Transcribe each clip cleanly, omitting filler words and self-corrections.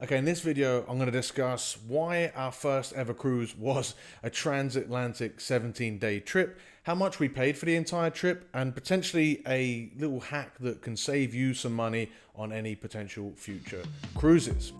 Okay, in this video, I'm going to discuss why our first ever cruise was a transatlantic 17-day trip, how much we paid for the entire trip, and potentially a little hack that can save you some money on any potential future cruises.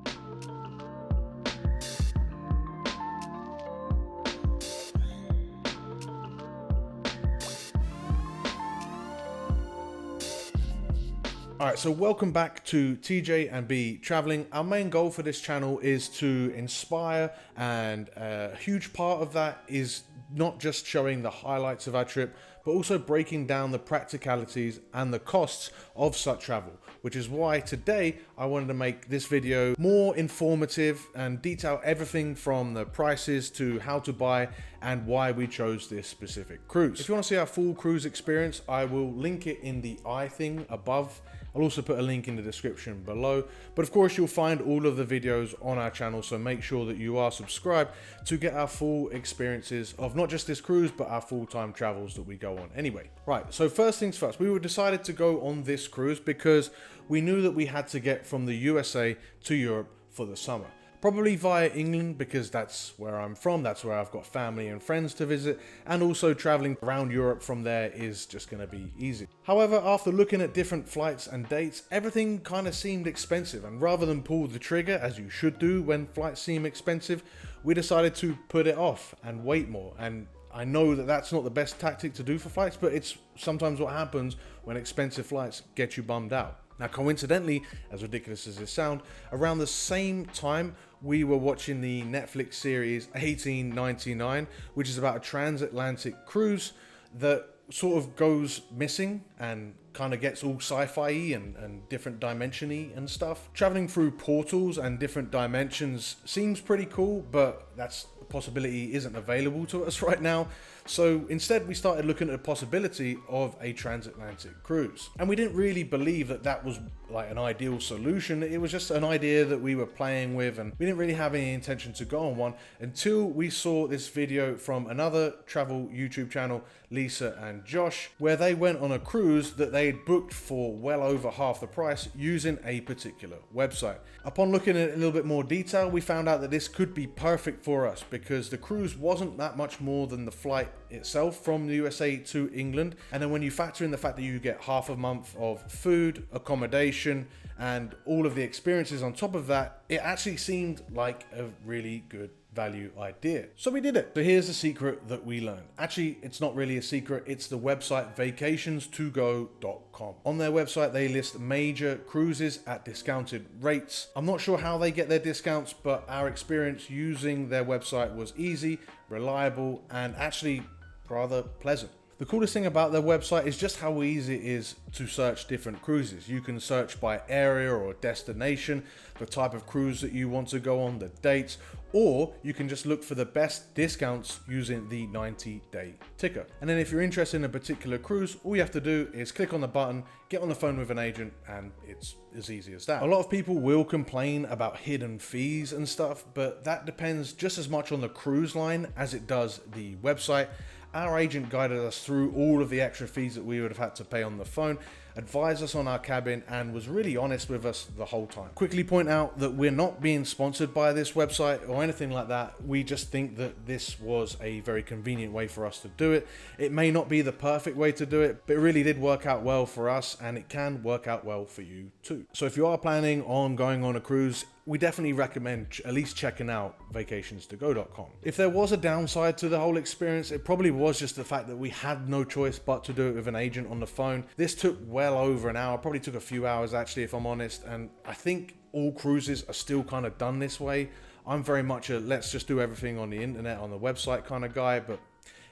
Alright, so welcome back to TJ and B Traveling. Our main goal for this channel is to inspire, and a huge part of that is not just showing the highlights of our trip, but also breaking down the practicalities and the costs of such travel, which is why today I wanted to make this video more informative and detail everything from the prices to how to buy and why we chose this specific cruise. If you want to see our full cruise experience, I will link it in the I thing above. I'll also put a link in the description below, but of course you'll find all of the videos on our channel, so make sure that you are subscribed to get our full experiences of not just this cruise, but our full-time travels that we go on anyway. Right, so first things first, we decided to go on this cruise because we knew that we had to get from the USA to Europe for the summer. Probably via England, because that's where I'm from, that's where I've got family and friends to visit, and also traveling around Europe from there is just going to be easy. However, after looking at different flights and dates, everything kind of seemed expensive, and rather than pull the trigger, as you should do when flights seem expensive, we decided to put it off and wait more. And I know that that's not the best tactic to do for flights, but it's sometimes what happens when expensive flights get you bummed out. Now, coincidentally, as ridiculous as it sounds, around the same time, we were watching the Netflix series 1899, which is about a transatlantic cruise that sort of goes missing and kind of gets all sci-fi and different dimension-y and stuff. Traveling through portals and different dimensions seems pretty cool, but that's a possibility isn't available to us right now. So instead we started looking at the possibility of a transatlantic cruise. And we didn't really believe that that was like an ideal solution. It was just an idea that we were playing with, and we didn't really have any intention to go on one until we saw this video from another travel YouTube channel, Lisa and Josh, where they went on a cruise that they had booked for well over half the price using a particular website. Upon looking at it in a little bit more detail, we found out that this could be perfect for us because the cruise wasn't that much more than the flight itself from the USA to England, and then when you factor in the fact that you get half a month of food, accommodation, and all of the experiences on top of that, it actually seemed like a really good value idea. So we did it. So here's the secret that we learned. Actually, it's not really a secret. It's the website vacations2go.com. On their website, they list major cruises at discounted rates. I'm not sure how they get their discounts, but our experience using their website was easy, reliable, and actually rather pleasant. The coolest thing about their website is just how easy it is to search different cruises. You can search by area or destination, the type of cruise that you want to go on, the dates, or you can just look for the best discounts using the 90-day ticker. And then if you're interested in a particular cruise, all you have to do is click on the button, get on the phone with an agent, and it's as easy as that. A lot of people will complain about hidden fees and stuff, but that depends just as much on the cruise line as it does the website. Our agent guided us through all of the extra fees that we would have had to pay on the phone, advised us on our cabin, and was really honest with us the whole time. Quickly point out that we're not being sponsored by this website or anything like that. We just think that this was a very convenient way for us to do it. It may not be the perfect way to do it, but it really did work out well for us, and it can work out well for you too. So if you are planning on going on a cruise, we definitely recommend at least checking out vacations2go.com. If there was a downside to the whole experience, it probably was just the fact that we had no choice but to do it with an agent on the phone. This took well over an hour, probably took a few hours actually, if I'm honest, and I think all cruises are still kind of done this way. I'm very much a let's just do everything on the internet, on the website kind of guy, but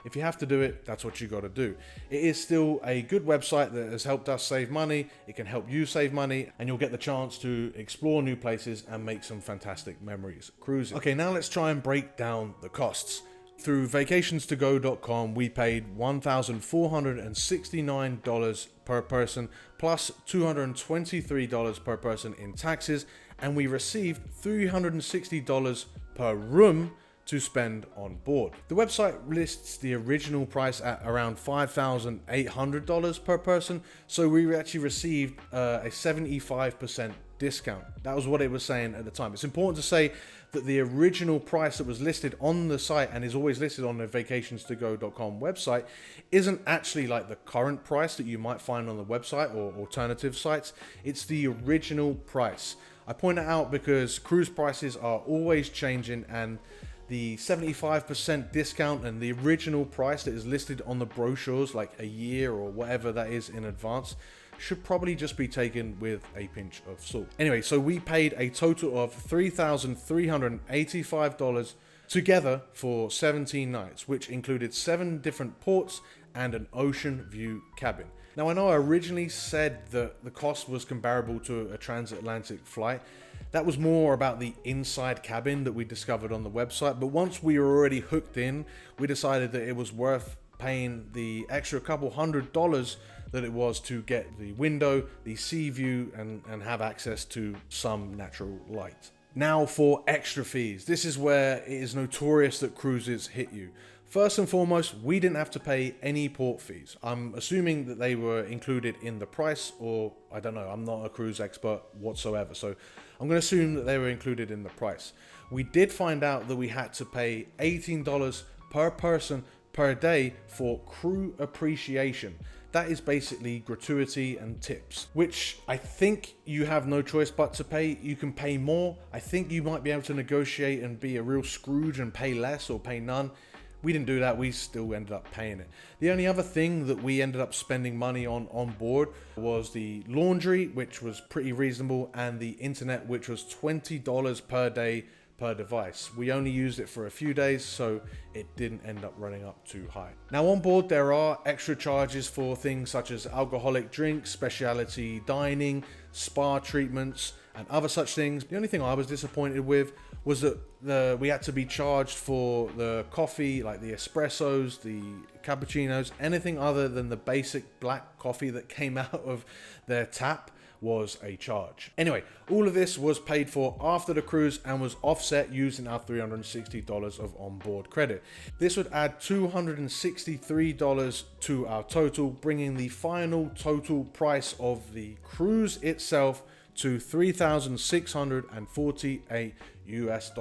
if you have to do it, that's what you got to do. It is still a good website that has helped us save money. It can help you save money, and you'll get the chance to explore new places and make some fantastic memories cruising. Okay, now let's try and break down the costs. Through vacations2go.com, we paid $1,469 per person plus $223 per person in taxes, and we received $360 per room to spend on board. The website lists the original price at around $5,800 per person, so we actually received a 75% discount. That was what it was saying at the time. It's important to say that the original price that was listed on the site and is always listed on the vacationstogo.com website isn't actually like the current price that you might find on the website or alternative sites. It's the original price. I point it out because cruise prices are always changing, and the 75% discount and the original price that is listed on the brochures like a year or whatever that is in advance should probably just be taken with a pinch of salt. Anyway, so we paid a total of $3,385 together for 17 nights, which included 7 different ports and an ocean view cabin. Now, I know I originally said that the cost was comparable to a transatlantic flight. That was more about the inside cabin that we discovered on the website, but once we were already hooked in, we decided that it was worth paying the extra couple $100 that it was to get the window, the sea view, and have access to some natural light. Now for extra fees. This is where it is notorious that cruises hit you. First and foremost, we didn't have to pay any port fees. I'm assuming that they were included in the price, or I don't know, I'm not a cruise expert whatsoever, so I'm going to assume that they were included in the price. We did find out that we had to pay $18 per person per day for crew appreciation. That is basically gratuity and tips, which I think you have no choice but to pay. You can pay more. I think you might be able to negotiate and be a real Scrooge and pay less or pay none. We didn't do that. We still ended up paying it. The only other thing that we ended up spending money on board was the laundry, which was pretty reasonable, and the internet, which was $20 per day per device. We only used it for a few days, so it didn't end up running up too high. Now on board, there are extra charges for things such as alcoholic drinks, specialty dining, spa treatments, and other such things. The only thing I was disappointed with was that we had to be charged for the coffee, like the espressos, the cappuccinos, anything other than the basic black coffee that came out of their tap was a charge. Anyway, all of this was paid for after the cruise and was offset using our $360 of onboard credit. This would add $263 to our total, bringing the final total price of the cruise itself to $3,648 US.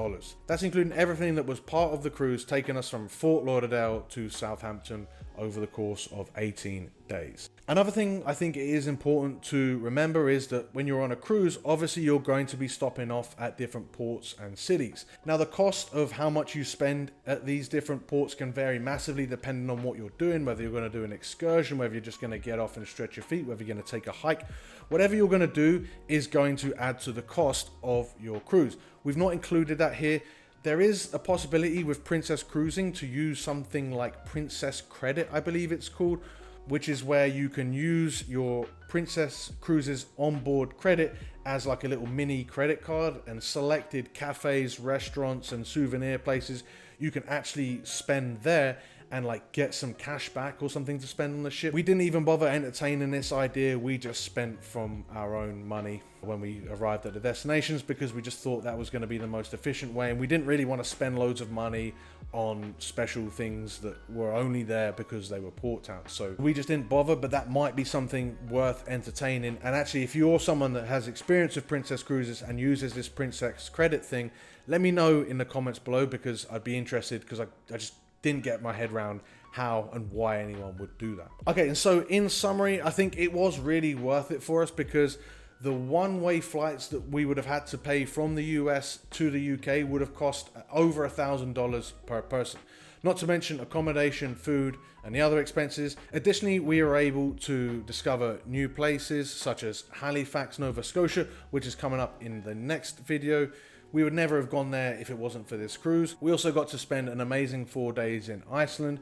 That's including everything that was part of the cruise, taking us from Fort Lauderdale to Southampton over the course of 18 days. Another thing I think it is important to remember is that when you're on a cruise, obviously you're going to be stopping off at different ports and cities. Now, the cost of how much you spend at these different ports can vary massively depending on what you're doing, whether you're going to do an excursion, whether you're just going to get off and stretch your feet, whether you're going to take a hike. Whatever you're going to do is going to add to the cost of your cruise. We've not included that here. There is a possibility with Princess Cruising to use something like Princess Credit, I believe it's called, which is where you can use your Princess Cruises onboard credit as like a little mini credit card, and selected cafes, restaurants, and souvenir places you can actually spend there and like get some cash back or something to spend on the ship. We didn't even bother entertaining this idea. We just spent from our own money when we arrived at the destinations because we just thought that was going to be the most efficient way, and we didn't really want to spend loads of money on special things that were only there because they were port towns. So we just didn't bother, but that might be something worth entertaining. And actually, if you're someone that has experience with Princess Cruises and uses this Princess Credit thing, let me know in the comments below, because I'd be interested, because I just didn't get my head around how and why anyone would do that. Okay, and so in summary, I think it was really worth it for us, because the one-way flights that we would have had to pay from the US to the UK would have cost over $1,000 per person. Not to mention accommodation, food, and the other expenses. Additionally, we were able to discover new places such as Halifax, Nova Scotia, which is coming up in the next video. We would never have gone there if it wasn't for this cruise. We also got to spend an amazing 4 days in Iceland.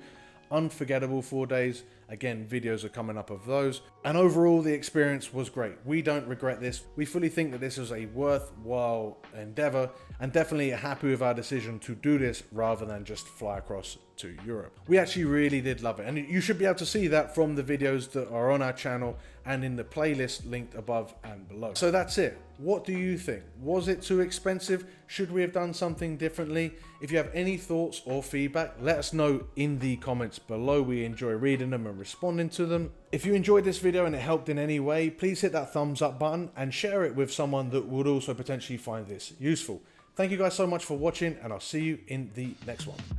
Unforgettable 4 days. Again, videos are coming up of those. And overall, the experience was great. We don't regret this. We fully think that this is a worthwhile endeavor, and definitely happy with our decision to do this rather than just fly across to Europe. We actually really did love it, and you should be able to see that from the videos that are on our channel and in the playlist linked above and below. So that's it. What do you think? Was it too expensive? Should we have done something differently? If you have any thoughts or feedback, let us know in the comments below. We enjoy reading them and and responding to them. If you enjoyed this video and it helped in any way, please hit that thumbs up button and share it with someone that would also potentially find this useful. Thank you guys so much for watching, and I'll see you in the next one.